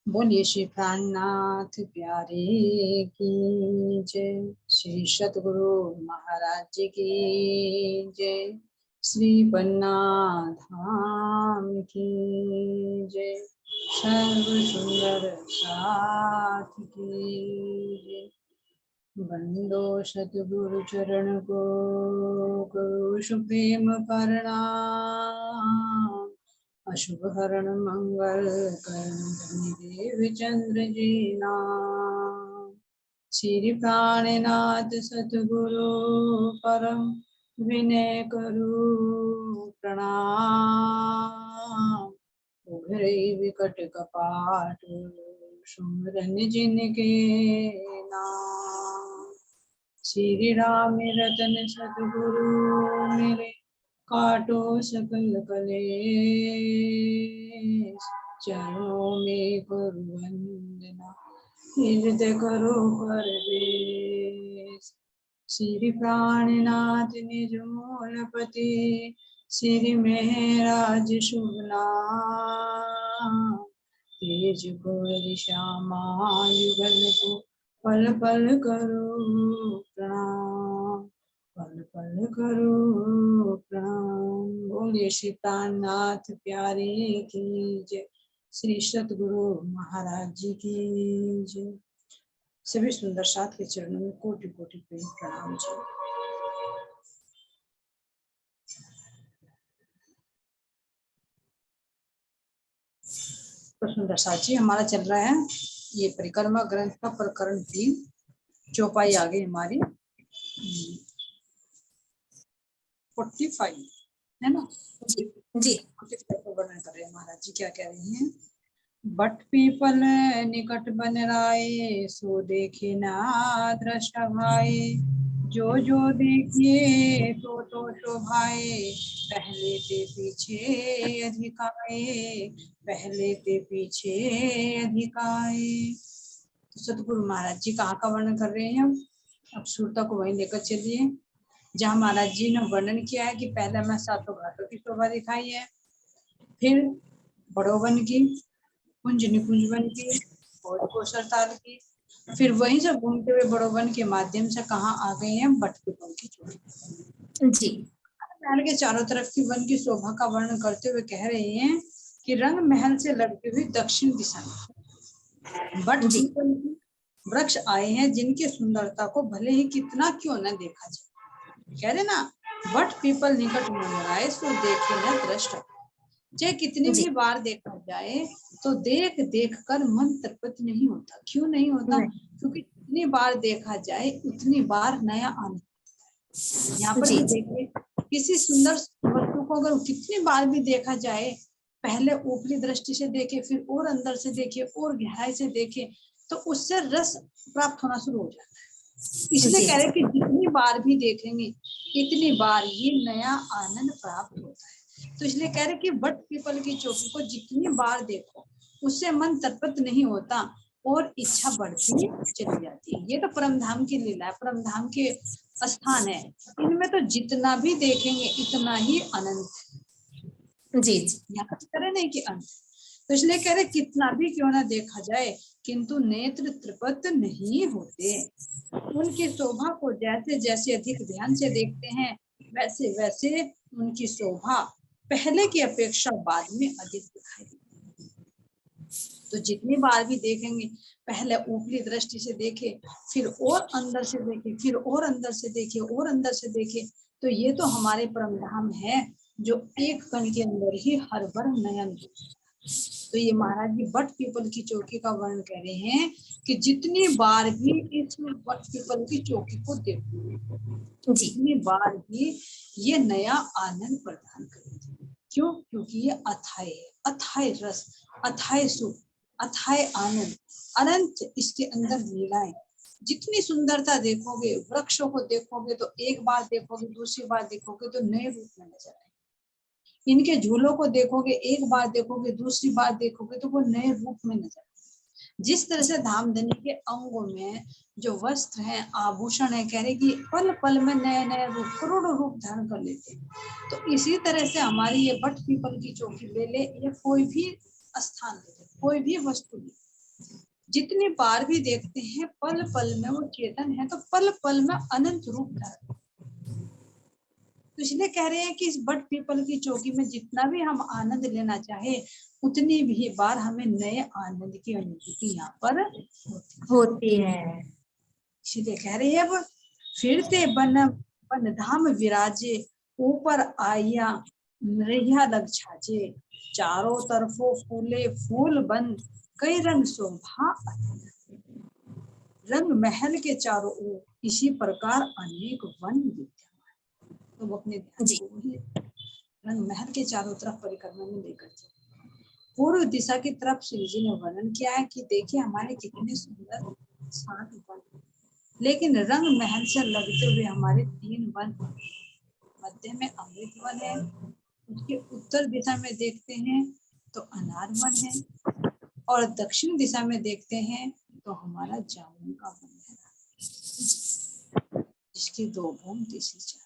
बोलिए श्री प्राणनाथ प्यारे की जय। श्री सतगुरु महाराज जी की जय। श्री पन्ना धाम की जय। सर्व सुंदर साथ की जय। बंदो सतगुरु चरण को करो सुप्रेम प्रणाम। अशुभ हरण मंगल करण देव चंद्र जी नाम। श्री प्राणनाथ सतगुरु परम विनय करू प्रणाम। उभरे विकट कपाट सुमरन जिनके नाम। श्री राम रतन सतगुरु मेरे काटो सकल कलेश। चरणों में करो वंदना हृदय करो परवेश। श्री प्राणनाथ निज मूलपति श्री महराज शुभ नाम। तेज कोर श्यामा युगल को पल पल करो प्रणाम। पल पल करो प्रणाम। बोलिए श्री प्राणनाथ प्यारे की जय। श्री सतगुरु महाराज जी की जय। सभी सुंदर साथ के चरणों में कोटि कोटि प्रेम प्रणाम जी। तो सुंदर साथ जी हमारा चल रहा है ये परिक्रमा ग्रंथ का प्रकरण 3 चौपाई आगे हमारी 45 है ना जी जी। 45 का वर्णन कर रहे हैं महाराज जी। क्या कह रही हैं? बट पीपल निकट बन राय सो देखे ना दृष्टा भाई। जो जो देखिए तो शोभाए पहले ते पीछे अधिकाए। पहले ते पीछे अधिकाए। तो सतगुरु महाराज जी कहाँ का वर्णन कर रहे हैं? अब श्रोता को वहीं लेकर चलिए जहाँ महाराज जी ने वर्णन किया है कि पहले मैं सातों घाटों की शोभा दिखाई है, फिर बड़ो वन की, कुंज निकुंज वन की और कोसरताल की, फिर वहीं से घूमते हुए बड़ो वन के माध्यम से कहाँ आ गए हैं? बट पीपल की चोटी जी। महल के चारों तरफ की वन की शोभा का वर्णन करते हुए कह रहे हैं कि रंग महल से लगती हुई दक्षिण दिशा में बट पीपल की वृक्ष आए हैं जिनकी सुंदरता को भले ही कितना क्यों न देखा जाए। कह रहे ना, बट पीपल निकट मंगराए सो देखे न दृष्टा। चाहे कितनी भी बार देखा जाए तो देख देख कर मन तृप्त नहीं होता। क्यों नहीं होता? क्योंकि जितनी बार देखा जाए उतनी बार नया आनंद। यहाँ पर भी देखिए किसी सुंदर वस्तु को अगर कितनी बार भी देखा जाए, पहले ऊपरी दृष्टि से देखे, फिर और अंदर से देखे और गहराई से देखे, तो उससे रस प्राप्त होना शुरू हो जाता है। इसलिए कह रहे कि जितनी बार भी देखेंगे इतनी बार ये नया आनंद प्राप्त होता है। तो इसलिए कह रहे कि बट पीपल की चोटी को जितनी बार देखो उससे मन तृप्त नहीं होता और इच्छा बढ़ती चली जाती है। ये तो परम धाम की लीला है, परम धाम के स्थान है। इनमें तो जितना भी देखेंगे इतना ही अनंत जी। यहाँ करे नहीं कि अंत। तो इसलिए कह रहे कितना भी क्यों ना देखा जाए किंतु नेत्र तृप्त नहीं होते। उनकी शोभा को जैसे जैसे अधिक ध्यान से देखते हैं वैसे वैसे उनकी शोभा पहले की अपेक्षा बाद में अधिक दिखाई देती है। तो जितनी बार भी देखेंगे, पहले ऊपरी दृष्टि से देखे, फिर और अंदर से देखे, फिर और अंदर से देखे और अंदर से देखे, तो ये तो हमारे परम धाम है जो एक कण के अंदर ही हर बार नयन। तो ये महाराज जी बट पीपल की चौकी का वर्णन कर रहे हैं कि जितनी बार भी इस बट पीपल की चौकी को देखो जितनी बार भी ये नया आनंद प्रदान करेगी। क्यों? क्योंकि ये अथाय है, अथाय रस, अथाय सुख, अथाय आनंद, अनंत इसके अंदर लीलाएं। जितनी सुंदरता देखोगे, वृक्षों को देखोगे तो एक बार देखोगे, दूसरी बार देखोगे तो नए रूप में नजर आएंगे। इनके झूलों को देखोगे, एक बार देखोगे, दूसरी बार देखोगे तो वो नए रूप में नजर आएंगे। जिस तरह से धामधनी के अंगों में जो वस्त्र हैं, आभूषण है, कह रहे कि पल पल में नए नए रूप, करोड़ों रूप धारण कर लेते हैं। तो इसी तरह से हमारी ये बट पीपल की चौकी ले ले या कोई भी स्थान ले ले, कोई भी वस्तु ले, जितनी बार भी देखते हैं पल पल में वो चेतन है, तो पल पल में अनंत रूप धारण। तो इसलिए कह रहे हैं कि इस बट पीपल की चौकी में जितना भी हम आनंद लेना चाहे, उतनी भी बार हमें नए आनंद की अनुभूति यहाँ पर होती है। इसलिए कह रहे हैं, अब फिरते बन बन धाम विराजे, ऊपर आया नैया लग छाजे, चारों तरफों फूले फूल बन, कई रंग शोभा। रंग महल के चारों ओर इसी प्रकार अनेक वन विद्यमान। तो वो अपने ध्यान को ही रंग महल के चारों तरफ परिक्रमा में लेकर चले। पूर्व दिशा की तरफ श्री जी ने वर्णन किया है कि देखिए हमारे कितने सुंदर 7 वन, लेकिन रंग महल से लगते हुए हमारे 3 वन, मध्य में अमृत वन है, उसके उत्तर दिशा में देखते हैं तो अनार वन है, और दक्षिण दिशा में देखते हैं तो हमारा जामुन का वन है, जिसकी 2 भूम तीसरी 4।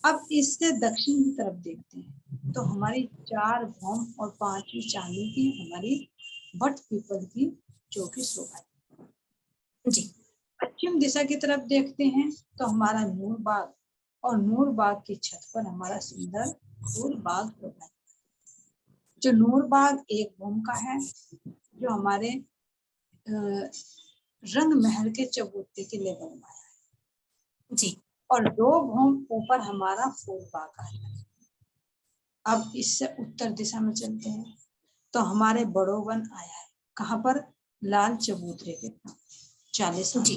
अब इससे दक्षिण की तरफ देखते हैं तो हमारी 4 भूम और 5वीं चांदी की हमारी बट पीपल की चौकी शोभा जी। पश्चिम दिशा की तरफ देखते हैं तो हमारा नूर बाग, और नूर बाग की छत पर हमारा सुंदर फूल बाग शोभा। जो नूर बाग 1 भूम का है, जो हमारे रंग महल के चबूतरे के लिए बनवाया है जी, और 2 भूम ऊपर हमारा फूल बाग है। अब इससे उत्तर दिशा में चलते हैं तो हमारे बड़ो वन आया है, कहाँ पर? लाल चबूतरे के 40 जी,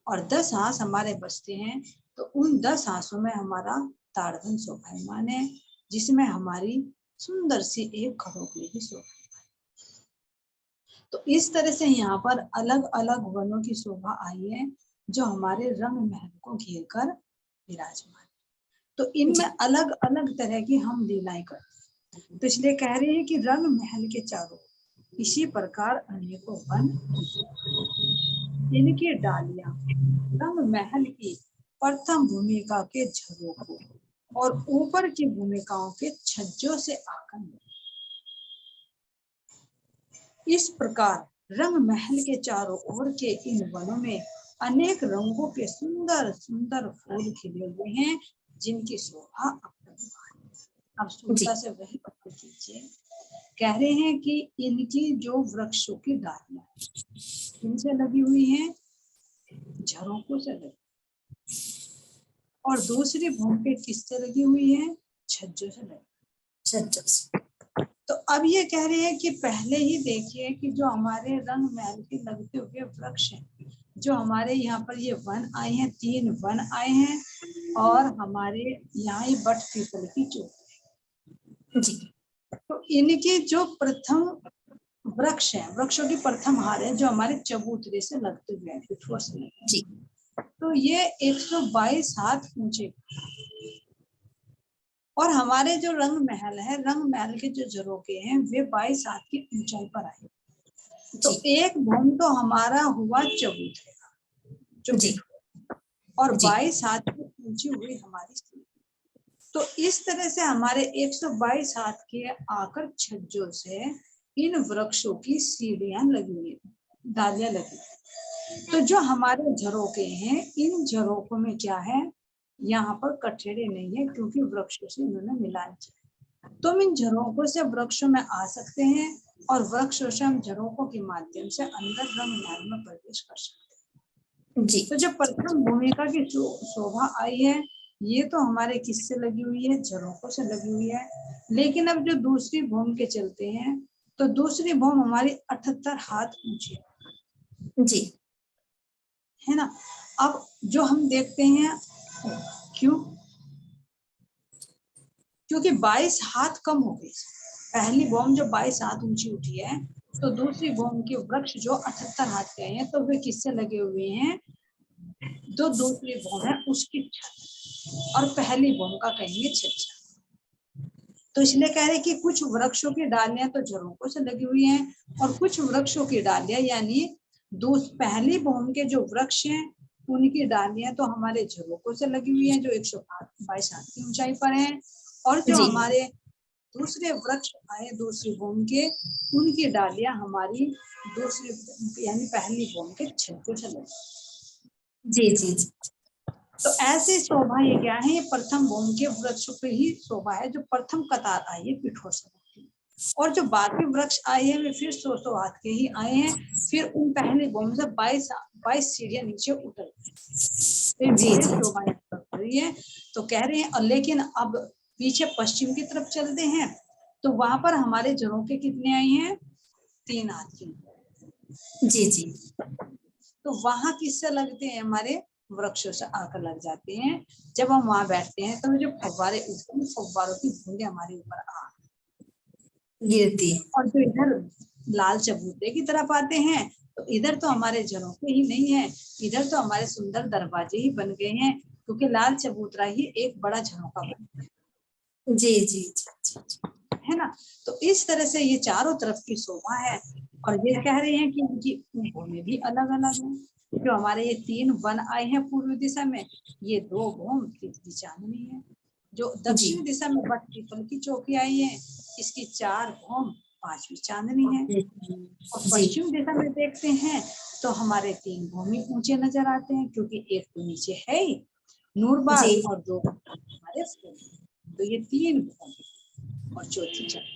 और 10 हांस हमारे बचते हैं, तो उन 10 हांसों में हमारा ताड़वन शोभायमान है, जिसमें हमारी सुंदर सी एक खड़ोगली भी शोभा। तो इस तरह से यहाँ पर अलग अलग वनों की शोभा आई है, जो हमारे रंग महल को घेर कर विराजमान। तो इनमें अलग अलग तरह की हम लीलाएं करते हैं। तो इसलिए कह रहे हैं कि रंग महल के चारों इसी प्रकार अनेकों वन, इनकी डालियां रंग महल की प्रथम भूमिका के झरोखों और ऊपर की भूमिकाओं के छज्जों से आकर इस प्रकार रंग महल के चारों ओर के इन वनों में अनेक रंगों के सुंदर सुंदर फूल खिले हुए हैं, जिनकी शोभा अपरंपार। अब सुंदरता से वही पकड़ कीजिए, कह रहे हैं कि इनकी जो वृक्षों की डालियां इनसे लगी हुई हैं, झरोकों से लगी, और दूसरी भूमि पे किससे लगी हुई है? छज्जों से लगी, छज्जों से। तो अब ये कह रहे हैं कि पहले ही देखिए कि जो हमारे रंग महल के लगते हुए वृक्ष हैं, जो हमारे यहाँ पर ये वन आए हैं, 3 वन आए हैं, और हमारे यहाँ ही बट पीपल की चौकी जी। तो इनके जो प्रथम वृक्ष है, वृक्षों की प्रथम हार है, जो हमारे चबूतरे से लगते हुए हैं, पिठुआ से लगते जी। तो ये 122 हाथ ऊंचे, और हमारे जो रंग महल है, रंग महल के जो झरोके हैं, वे 22 हाथ की ऊंचाई पर आए। तो एक भूम तो हमारा हुआ चबूतरे का जी, और 22 हाथ की ऊंची हुई हमारी सीढ़ी। तो इस तरह से हमारे 122 हाथ के आकर छज्जों से इन वृक्षों की सीढ़ियां लगी हुई, डालियां लगी। तो जो हमारे झरोके हैं, इन झरोकों में क्या है? यहाँ पर कठेरे नहीं है, क्योंकि वृक्षों से इन्होंने मिलान किया। तुम इन झरोकों से वृक्षों में आ सकते हैं, और वृक्षों से हम झरोकों के माध्यम से अंदर रंग महल में प्रवेश कर सकते हैं जी। तो जो प्रथम भूमिका की शोभा आई है, ये तो हमारे किससे लगी हुई है? झरोकों से लगी हुई है। लेकिन अब जो दूसरी भूमि के चलते हैं, तो दूसरी भूमि हमारी 78 हाथ ऊंची जी, है ना। अब जो हम देखते हैं, क्यों? क्योंकि 22 हाथ कम हो गई। पहली बॉम्ब जो 22 हाथ ऊंची उठी है, तो दूसरी बॉम्ब के वृक्ष जो 78 हाथ के हैं, तो वे किससे लगे हुए हैं? जो दूसरी बॉम्ब है उसकी छत, और पहली बॉम्ब का कहेंगे छज्जा। तो इसलिए कह रहे कि कुछ वृक्षों की डालियां तो झरोकों से लगी हुई हैं, और कुछ वृक्षों की डालियां यानी पहली बॉम्ब के जो वृक्ष हैं, उनकी डालियां तो हमारे झरोकों से लगी हुई हैं, जो 122 हाथ की ऊंचाई पर हैं, और जो हमारे दूसरे वृक्ष आए दूसरी भूमि के, उनकी डालियां हमारी दूसरी यानी पहली भूमि के छिलके से लगी। जी जी जी। तो ऐसे शोभा ये क्या है, ये प्रथम भूमि के वृक्ष पे ही शोभा है, जो प्रथम कतार आई है पिठोर से। और जो बाकी वृक्ष आए हैं वे फिर 100 हाथ के ही आए हैं, फिर उन पहली भूमि से 22 सीढ़ियां नीचे उतर जी जी शोभा कर रही है। तो कह रहे हैं लेकिन अब पीछे पश्चिम की तरफ चलते हैं, तो वहां पर हमारे जड़ों के कितने आई हैं, 3 हाथ की। जी जी। तो वहां किससे लगते हैं, हमारे वृक्षों से आकर लग जाते हैं। जब हम वहां बैठते हैं तो जो फव्वारे उठते हैं, फव्वारों की बूंदे हमारे ऊपर आ गिरती है। और जो इधर लाल चबूतरे की तरफ आते हैं, तो इधर तो हमारे जड़ों के ही नहीं है, इधर तो हमारे सुंदर दरवाजे ही बन गए हैं, क्योंकि लाल चबूतरा ही एक बड़ा झरोखा बन गया। जी जी जी है ना। तो इस तरह से ये चारों तरफ की शोभा है। और ये कह रहे हैं कि इनकी भूमि भी अलग अलग है। जो हमारे ये 3 वन आए हैं पूर्व दिशा में, ये 2 भूम तीसरी चांदनी है। जो दक्षिण दिशा में बट पीपल की चौकी आई है, इसकी 4 भूम 5वीं चांदनी है। और पश्चिम दिशा में देखते हैं तो हमारे 3 भूमि ऊंचे नजर आते हैं, क्योंकि एक तो नीचे है ही नूरबाग और 2 हमारे तो ये 3 भूमि और चौथी चांदनी।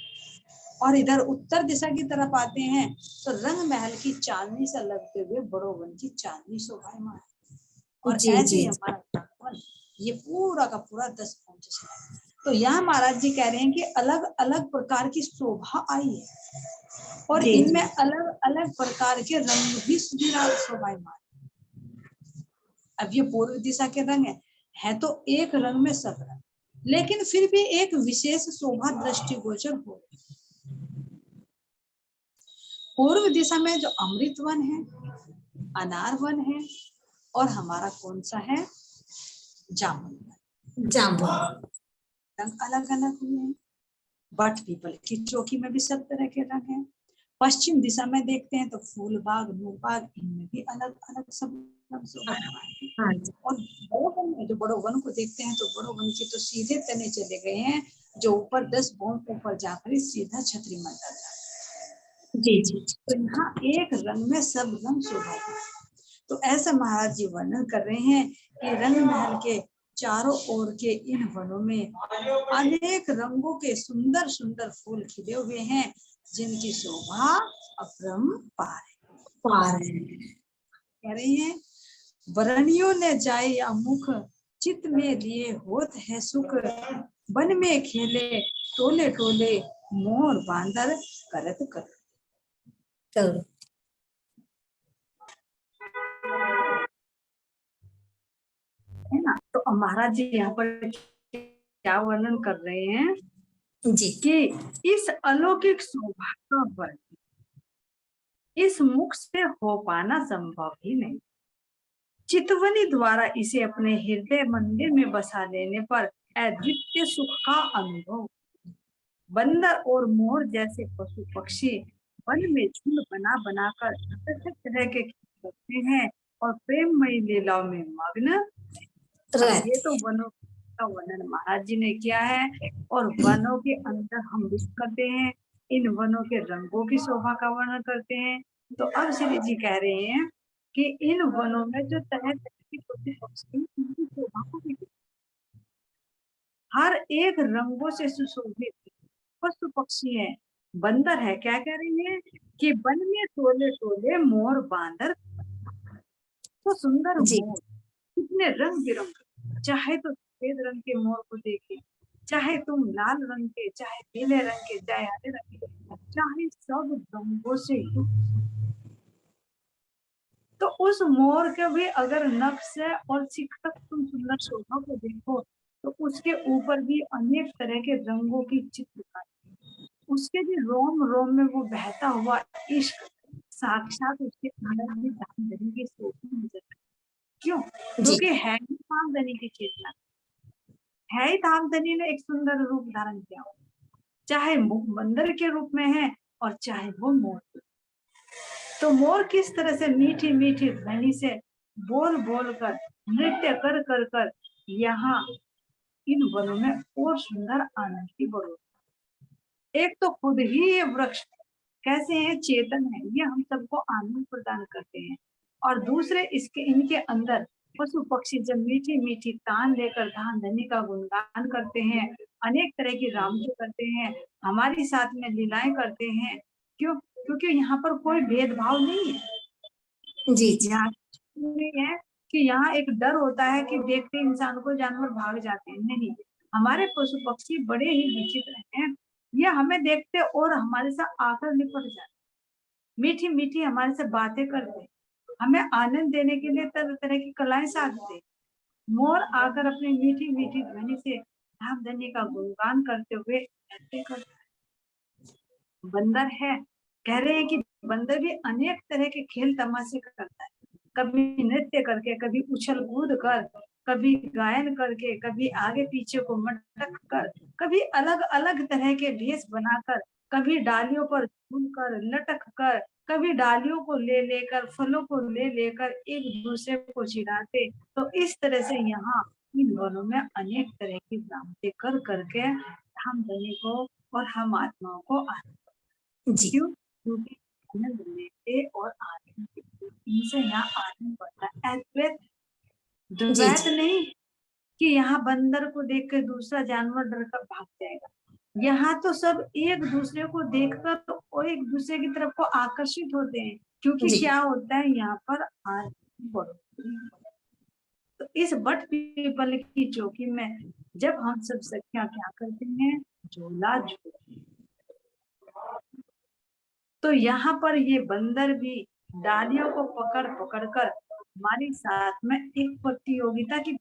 और इधर उत्तर दिशा की तरफ आते हैं तो रंग महल की चांदनी से लगते हुए बड़ो वन की चांदनी शोभायमान है। और ऐसे ही हमारा वन ये पूरा का पूरा 10 भूम से। तो यहाँ महाराज जी कह रहे हैं कि अलग अलग प्रकार की शोभा आई है, और इनमें अलग अलग प्रकार के रंग भी शोभायमान। अब ये पूर्व दिशा के रंग है तो एक रंग में सब रंग, लेकिन फिर भी एक विशेष शोभा दृष्टिगोचर हो। पूर्व दिशा में जो अमृत वन है, अनार वन है, और हमारा कौन सा है, जामुन वन। जामुन रंग अलग अलग हुए हैं। बट पीपल की चौकी में भी सब तरह के रंग हैं। पश्चिम दिशा में देखते हैं तो फूल बाग, नूर बाग, इनमें भी अलग अलग सब रंग। और बड़ो वन में जो बड़ो वन को देखते हैं तो बड़ो वन के तो सीधे तने चले गए हैं, जो ऊपर 10 भूम ऊपर जाकर सीधा छतरी मंडल जाता है। जी जी। तो यहाँ एक रंग में सब रंग शोभा। तो ऐसा महाराज जी वर्णन कर रहे हैं कि रंग महल के चारों ओर के इन वनों में अनेक रंगों के सुंदर सुंदर फूल खिले हुए हैं, जिनकी शोभा अपरंपार है। कह रहे हैं वरणियों ने जाए या मुख, चित में लिए होत है सुख, वन में खेले टोले टोले, मोर बांदर करत कर। है ना। तो महाराज जी यहाँ पर क्या वर्णन कर रहे हैं जी, कि इस अलौकिक शोभा का वर्णन इस मुख से हो पाना संभव ही नहीं। चितवनी द्वारा इसे अपने हृदय मंदिर में बसा लेने पर अद्वितीय सुख का अनुभव। बंदर और मोर जैसे पशु पक्षी वन में झुंड बना बनाकर तरह के करते हैं और प्रेममयी लीलाओं में मग्न। ये तो वनों का वर्णन महाराज जी ने किया है, और वनों के अंदर हम करते हैं, इन वनों के रंगों की शोभा का वर्णन करते हैं। तो अब श्री जी कह रहे हैं कि इन वनों में जो तरह तरह की पशु पक्षी उनकी शोभा को भी हर एक रंगों से सुशोभित पशु पक्षी है। बंदर है, क्या कह रही है कि वन में टोले टोले मोर बांदर, तो सुंदर मोर कितने रंग बिरंगे, चाहे तो सफेद रंग के मोर को देखे, चाहे तुम लाल रंग के, चाहे पीले रंग के, चाहे हरे रंग के, चाहे सब रंगों से। तो उस मोर के भी अगर नख से और सिख तक तुम सुंदर शोभा को देखो, तो उसके ऊपर भी अनेक तरह के रंगों की चित्रकारी, उसके भी रोम रोम में वो बहता हुआ इश्क साक्षात उसके अंदर भी धामधनी की शोभा नजर। क्यों? क्योंकि है ही धामधनी की चेतना, है ही धामधनी ने एक सुंदर रूप धारण किया, चाहे बंदर के रूप में है और चाहे वो मोर। तो मोर किस तरह से मीठी मीठी ध्वनि से बोल बोल कर, नृत्य कर कर कर यहाँ इन वनों में और सुंदर आनंद की बढ़ोतरी। एक तो खुद ही ये वृक्ष कैसे है, चेतन है, ये हम सबको आनंद प्रदान करते हैं। और दूसरे इसके इनके अंदर पशु पक्षी जब मीठी मीठी तान लेकर धान धनी का गुणगान करते हैं, अनेक तरह की रामजी करते हैं, हमारी साथ में लीलाएं करते हैं। क्यों? क्योंकि यहाँ पर कोई भेदभाव नहीं है। जी जी यहाँ नहीं है कि यहाँ एक डर होता है कि देखते इंसान को जानवर भाग जाते हैं, नहीं। हमारे पशु पक्षी बड़े ही विचित्र हैं, ये हमें देखते और हमारे साथ आकर निपट जाते, मीठी मीठी हमारे से बातें करते, हमें आनंद देने के लिए तरह तरह की कलाएं साधते। मोर आकर अपनी मीठी मीठी ध्वनि से धाम धनी का गुणगान करते हुए ऐसे करता है। बंदर है, कह रहे हैं कि बंदर भी अनेक तरह के खेल तमाशे करता है, कभी नृत्य करके, कभी उछल कूद कर, कभी गायन करके, कभी आगे पीछे को मटक कर, कभी अलग अलग तरह के भेष बनाकर, कभी डालियों पर झूल कर, लटक कर, कभी डालियों को ले लेकर, फलों को ले लेकर एक दूसरे को चिढ़ाते। तो इस तरह से यहाँ इन वनों में अनेक तरह की भ्रांति कर करके हम धनी को और हम आत्माओं को जी क्यों? क्योंकि आनंद लेते और आनंद देते, इनसे यहाँ आनंद बढ़ता है। अद्वैत जी द्वैत जी नहीं कि यहाँ बंदर को देख कर दूसरा जानवर डर कर भाग जाएगा। यहाँ तो सब एक दूसरे को देखकर तो और एक दूसरे की तरफ को आकर्षित होते हैं, क्योंकि जी क्या होता है यहाँ पर आनंद बढ़ती है। तो इस बट पीपल की चौकी में जब हम सब सखियां क्या करते हैं, झूला झूलते हैं। तो यहाँ पर ये बंदर भी डालियों को पकड़ पकड़ कर हमारी साथ में एक प्रतियोगिता की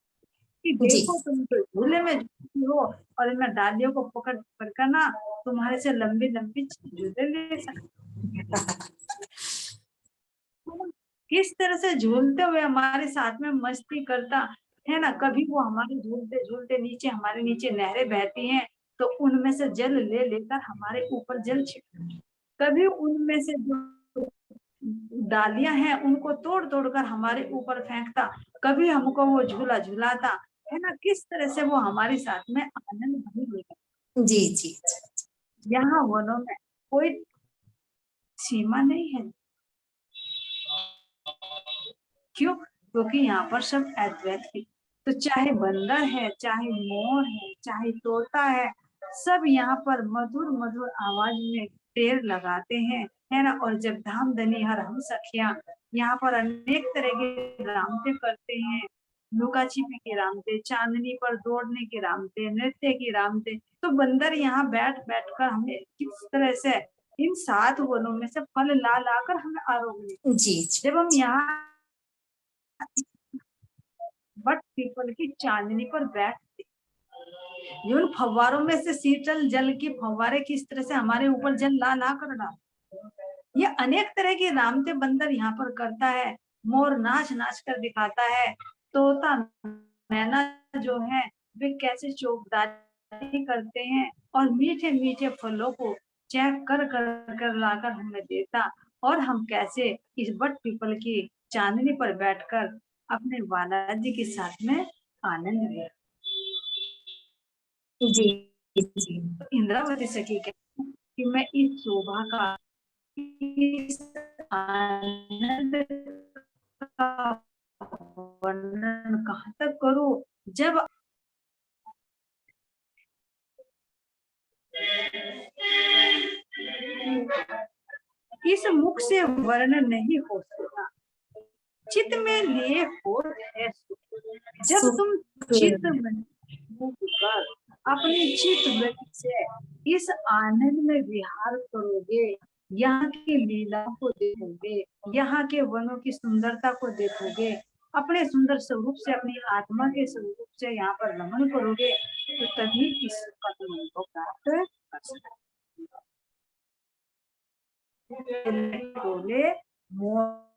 कि जी देखो तुम तो झूले में झूलती हो और मैं डालियों को पकड़ पकड़ कर ना तुम्हारे से लंबी लंबी झूले ले सकती। किस तरह से झूलते हुए हमारे साथ में मस्ती करता है ना। कभी वो हमारे झूलते झूलते नीचे, हमारे नीचे नहरें बहती हैं तो उनमें से जल ले लेकर हमारे ऊपर जल छिड़कता, कभी उनमें से जो डालियां हैं उनको तोड़ तोड़ कर हमारे ऊपर फेंकता, कभी हमको वो झूला झूलाता है ना। किस तरह से वो हमारे साथ में आनंद भरी लेगा। जी जी यहाँ वनों में कोई सीमा नहीं है। क्यों? क्योंकि यहाँ पर सब अद्वैत है। तो चाहे बंदर है, चाहे मोर है, चाहे तोता है, सब यहाँ पर मधुर मधुर आवाज में टेर लगाते हैं, है ना। और जब धाम धनी हर हम सखियां यहाँ पर अनेक तरह के रामते करते हैं, लुका छिपी के रामते, चांदनी पर दौड़ने के रामते, नृत्य की रामते, तो बंदर यहाँ बैठ बैठ कर हमें किस तरह से इन 7 वनों में से फल ला लाकर हमें आरोग्य। जी जब हम यहाँ बट पीपल की चांदनी पर बैठते, उन फव्वारों में से शीतल जल की फव्वारे किस तरह से हमारे ऊपर जल ला ला कर डाल, ये अनेक तरह के रामते बंदर यहाँ पर करता है। मोर नाच नाच कर दिखाता है, तोता मैना जो है वे कैसे चौकदारी करते हैं और मीठे मीठे फलों को चेक कर कर कर लाकर हमें देता, और हम कैसे इस बट पीपल की चांदनी पर बैठकर अपने बालाजी के साथ में आनंद लिया। जी जी तो इंद्रावती सखी कहती हैं कि मैं इस शोभा का, इस आनंद का वर्णन कहाँ तक करूं, जब इस मुख से वर्णन नहीं हो सकता। चित्त में लिए हो है सुख। जब तुम चित्त में कर अपनी चित्त वृत्ति से इस आनंद में विहार करोगे, यहाँ की लीला को देखोगे, यहाँ के वनों की सुंदरता को देखोगे, अपने सुंदर स्वरूप से, अपनी आत्मा के स्वरूप से यहाँ पर रमन करोगे, तो तभी इस सुख का तुम अनुभव प्राप्त कर सकते हो। बोले मोर